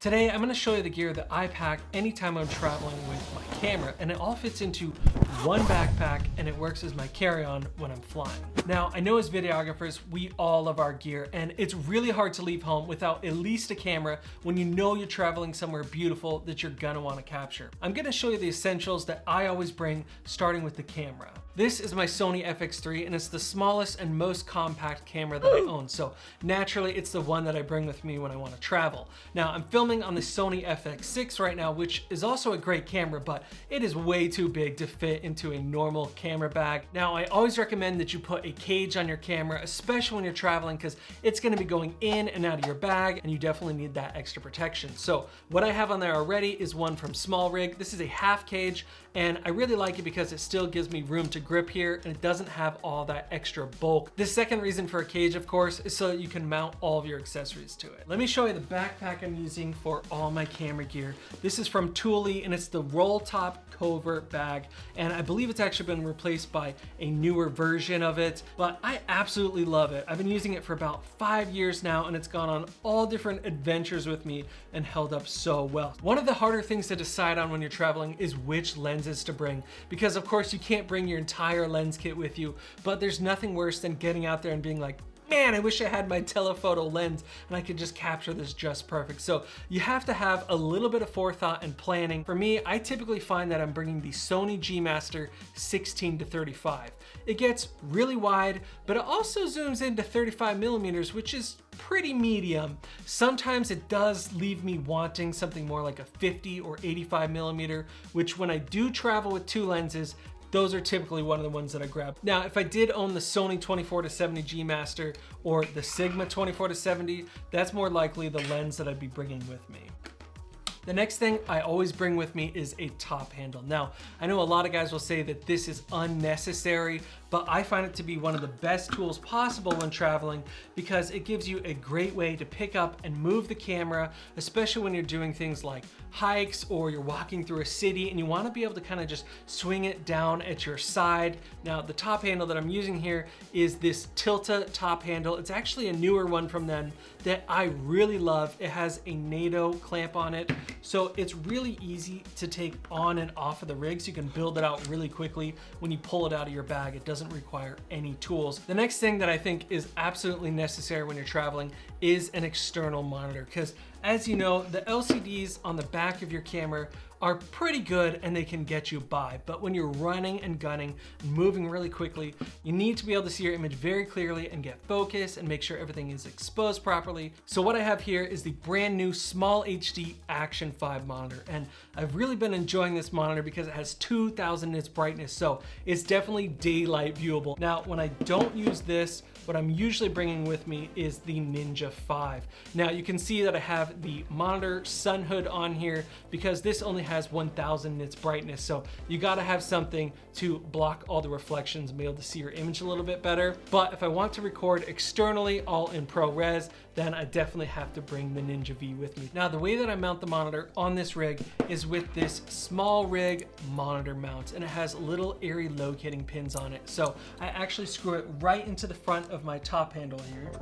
Today, I'm going to show you the gear that I pack anytime I'm traveling with my camera, and it all fits into one backpack and it works as my carry-on when I'm flying. Now, I know as videographers, we all love our gear, and it's really hard to leave home without at least a camera when you know you're traveling somewhere beautiful that you're gonna want to capture. I'm going to show you the essentials that I always bring, starting with the camera. This is my Sony FX3, and it's the smallest and most compact camera that I own, so naturally it's the one that I bring with me when I want to travel. Now, I'm filming on the Sony FX6 right now, which is also a great camera, but it is way too big to fit into a normal camera bag. Now, I always recommend that you put a cage on your camera, especially when you're traveling, because it's going to be going in and out of your bag, and you definitely need that extra protection. So what I have on there already is one from Small Rig. This is a half cage, and I really like it because it still gives me room to grip here, and it doesn't have all that extra bulk. The second reason for a cage, of course, is so that you can mount all of your accessories to it. Let me show you the backpack I'm using for all my camera gear. This is from Thule, and it's the roll top covert bag, and I believe it's actually been replaced by a newer version of it, but I absolutely love it. I've been using it for about 5 years now, and it's gone on all different adventures with me and held up so well. One of the harder things to decide on when you're traveling is which lenses to bring, because of course you can't bring your entire lens kit with you, but there's nothing worse than getting out there and being like, man, I wish I had my telephoto lens and I could just capture this just perfect. So you have to have a little bit of forethought and planning. For me, I typically find that I'm bringing the Sony G Master 16-35. It gets really wide, but it also zooms into 35 millimeters, which is pretty medium. Sometimes it does leave me wanting something more like a 50 or 85 millimeter, which when I do travel with two lenses, those are typically one of the ones that I grab. Now, if I did own the Sony 24-70 G Master or the Sigma 24-70, that's more likely the lens that I'd be bringing with me. The next thing I always bring with me is a top handle. Now, I know a lot of guys will say that this is unnecessary, but I find it to be one of the best tools possible when traveling because it gives you a great way to pick up and move the camera, especially when you're doing things like hikes or you're walking through a city and you want to be able to kind of just swing it down at your side. Now, the top handle that I'm using here is this Tilta top handle. It's actually a newer one from them that I really love. It has a NATO clamp on it, so it's really easy to take on and off of the rig, so you can build it out really quickly when you pull it out of your bag. It doesn't require any tools. The next thing that I think is absolutely necessary when you're traveling is an external monitor, because as you know, the LCDs on the back of your camera are pretty good and they can get you by, but when you're running and gunning and moving really quickly, you need to be able to see your image very clearly and get focus and make sure everything is exposed properly. So what I have here is the brand new Small HD Action 5 monitor, and I've really been enjoying this monitor because it has 2000 nits brightness, so it's definitely daylight viewable. Now, when I don't use this, what I'm usually bringing with me is the Ninja 5. Now, you can see that I have the monitor sun hood on here because this only has 1000 nits brightness, so you gotta have something to block all the reflections and be able to see your image a little bit better. But if I want to record externally all in ProRes, then I definitely have to bring the Ninja V with me. Now, the way that I mount the monitor on this rig is with this Small Rig monitor mount, and it has little airy locating pins on it. So I actually screw it right into the front of my top handle here.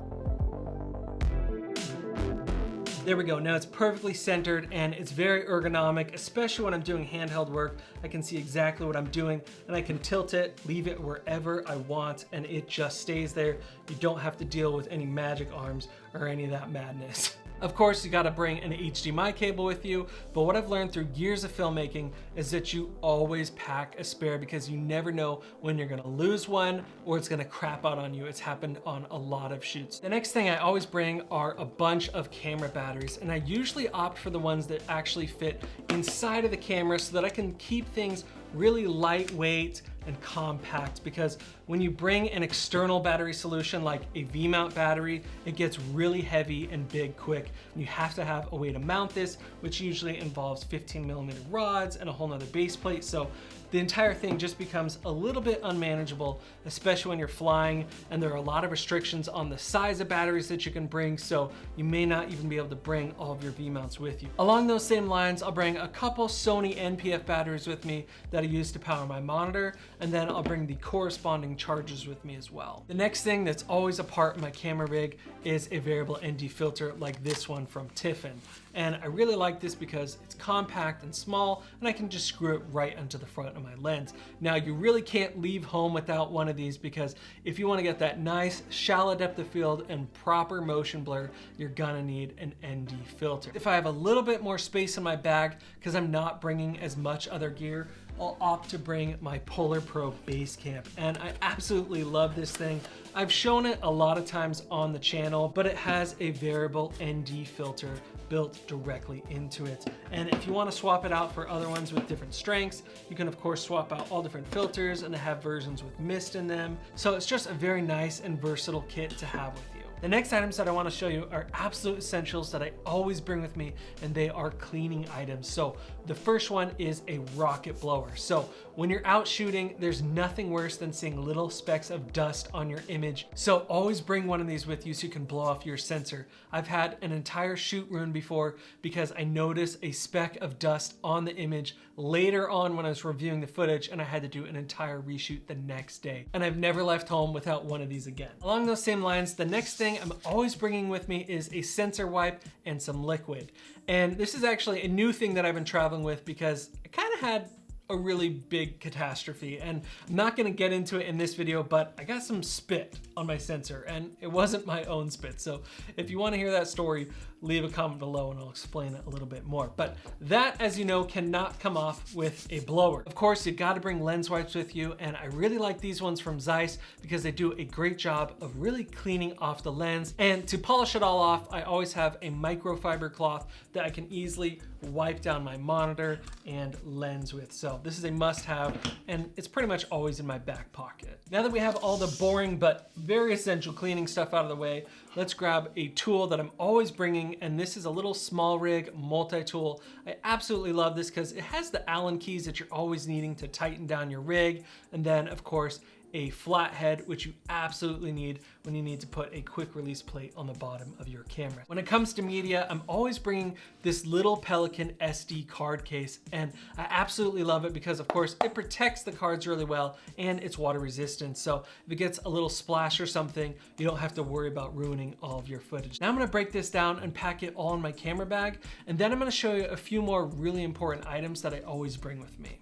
There we go. Now it's perfectly centered and it's very ergonomic, especially when I'm doing handheld work. I can see exactly what I'm doing and I can tilt it, leave it wherever I want, and it just stays there. You don't have to deal with any magic arms or any of that madness. Of course, you gotta bring an HDMI cable with you, but what I've learned through years of filmmaking is that you always pack a spare because you never know when you're gonna lose one or it's gonna crap out on you. It's happened on a lot of shoots. The next thing I always bring are a bunch of camera batteries, and I usually opt for the ones that actually fit inside of the camera so that I can keep things really lightweight and compact, because when you bring an external battery solution like a V-mount battery, it gets really heavy and big quick. And you have to have a way to mount this, which usually involves 15mm rods and a whole nother base plate. So the entire thing just becomes a little bit unmanageable, especially when you're flying, and there are a lot of restrictions on the size of batteries that you can bring, so you may not even be able to bring all of your V-mounts with you. Along those same lines, I'll bring a couple Sony NPF batteries with me that I use to power my monitor, and then I'll bring the corresponding chargers with me as well. The next thing that's always a part of my camera rig is a variable ND filter like this one from Tiffin. And I really like this because it's compact and small, and I can just screw it right onto the front of my lens. Now, you really can't leave home without one of these, because if you want to get that nice shallow depth of field and proper motion blur, you're gonna need an ND filter. If I have a little bit more space in my bag, because I'm not bringing as much other gear, I'll opt to bring my Polar Pro base camp, and I absolutely love this thing. I've shown it a lot of times on the channel, but it has a variable ND filter built directly into it. And if you want to swap it out for other ones with different strengths, you can of course swap out all different filters, and they have versions with mist in them. So it's just a very nice and versatile kit to have with you. The next items that I want to show you are absolute essentials that I always bring with me, and they are cleaning items. So the first one is a rocket blower. So when you're out shooting, there's nothing worse than seeing little specks of dust on your image. So always bring one of these with you so you can blow off your sensor. I've had an entire shoot ruined before because I noticed a speck of dust on the image later on when I was reviewing the footage, and I had to do an entire reshoot the next day. And I've never left home without one of these again. Along those same lines, the next thing I'm always bringing with me is a sensor wipe and some liquid. And this is actually a new thing that I've been traveling with because I kind of had a really big catastrophe, and I'm not gonna get into it in this video, but I got some spit on my sensor, and it wasn't my own spit. So if you wanna hear that story, leave a comment below and I'll explain it a little bit more. But that, as you know, cannot come off with a blower. Of course, you gotta bring lens wipes with you, and I really like these ones from Zeiss because they do a great job of really cleaning off the lens. And to polish it all off, I always have a microfiber cloth that I can easily wipe down my monitor and lens with. So this is a must-have, and it's pretty much always in my back pocket. Now that we have all the boring but very essential cleaning stuff out of the way, let's grab a tool that I'm always bringing, and this is a little small rig multi-tool. I absolutely love this because it has the Allen keys that you're always needing to tighten down your rig, and then of course a flathead, which you absolutely need when you need to put a quick release plate on the bottom of your camera. When it comes to media, I'm always bringing this little Pelican SD card case, and I absolutely love it because of course it protects the cards really well, and it's water resistant. So if it gets a little splash or something, you don't have to worry about ruining all of your footage. Now I'm gonna break this down and pack it all in my camera bag, and then I'm gonna show you a few more really important items that I always bring with me.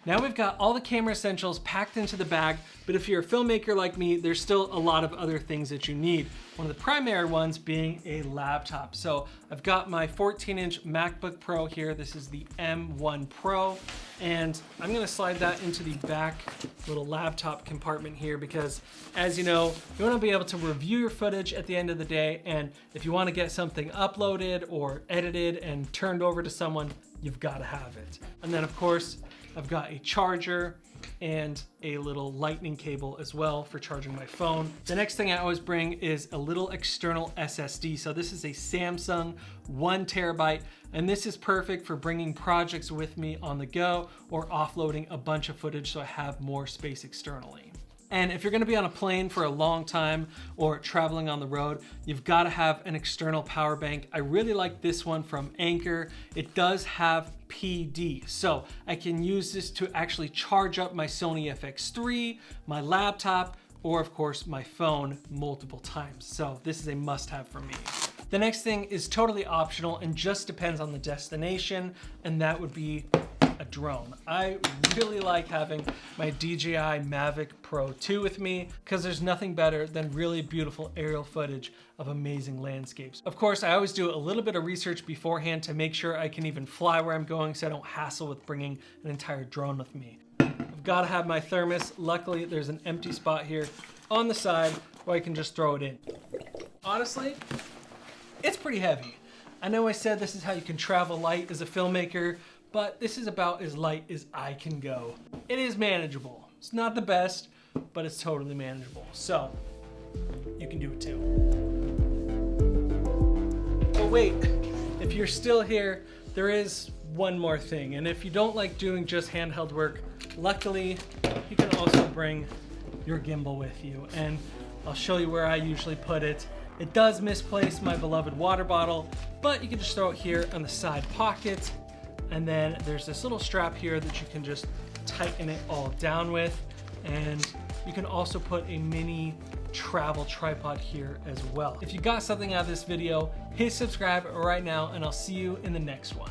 Now we've got all the camera essentials packed into the bag, but if you're a filmmaker like me, there's still a lot of other things that you need. One of the primary ones being a laptop. So I've got my 14-inch MacBook Pro here. This is the M1 Pro, and I'm gonna slide that into the back little laptop compartment here because, as you know, you wanna be able to review your footage at the end of the day, and if you wanna get something uploaded or edited and turned over to someone, you've gotta have it. And then of course, I've got a charger and a little lightning cable as well for charging my phone. The next thing I always bring is a little external SSD. So this is a Samsung 1 terabyte, and this is perfect for bringing projects with me on the go or offloading a bunch of footage so I have more space externally. And if you're gonna be on a plane for a long time or traveling on the road, you've gotta have an external power bank. I really like this one from Anker. It does have PD, so I can use this to actually charge up my Sony FX3, my laptop, or of course my phone multiple times. So this is a must-have for me. The next thing is totally optional and just depends on the destination, and that would be a drone. I really like having my DJI Mavic Pro 2 with me because there's nothing better than really beautiful aerial footage of amazing landscapes. Of course, I always do a little bit of research beforehand to make sure I can even fly where I'm going so I don't hassle with bringing an entire drone with me. I've got to have my thermos. Luckily, there's an empty spot here on the side where I can just throw it in. Honestly, it's pretty heavy. I know I said this is how you can travel light as a filmmaker, but this is about as light as I can go. It is manageable. It's not the best, but it's totally manageable. So you can do it too. But wait, if you're still here, there is one more thing. And if you don't like doing just handheld work, luckily you can also bring your gimbal with you. And I'll show you where I usually put it. It does misplace my beloved water bottle, but you can just throw it here on the side pocket. And then there's this little strap here that you can just tighten it all down with. And you can also put a mini travel tripod here as well. If you got something out of this video, hit subscribe right now, and I'll see you in the next one.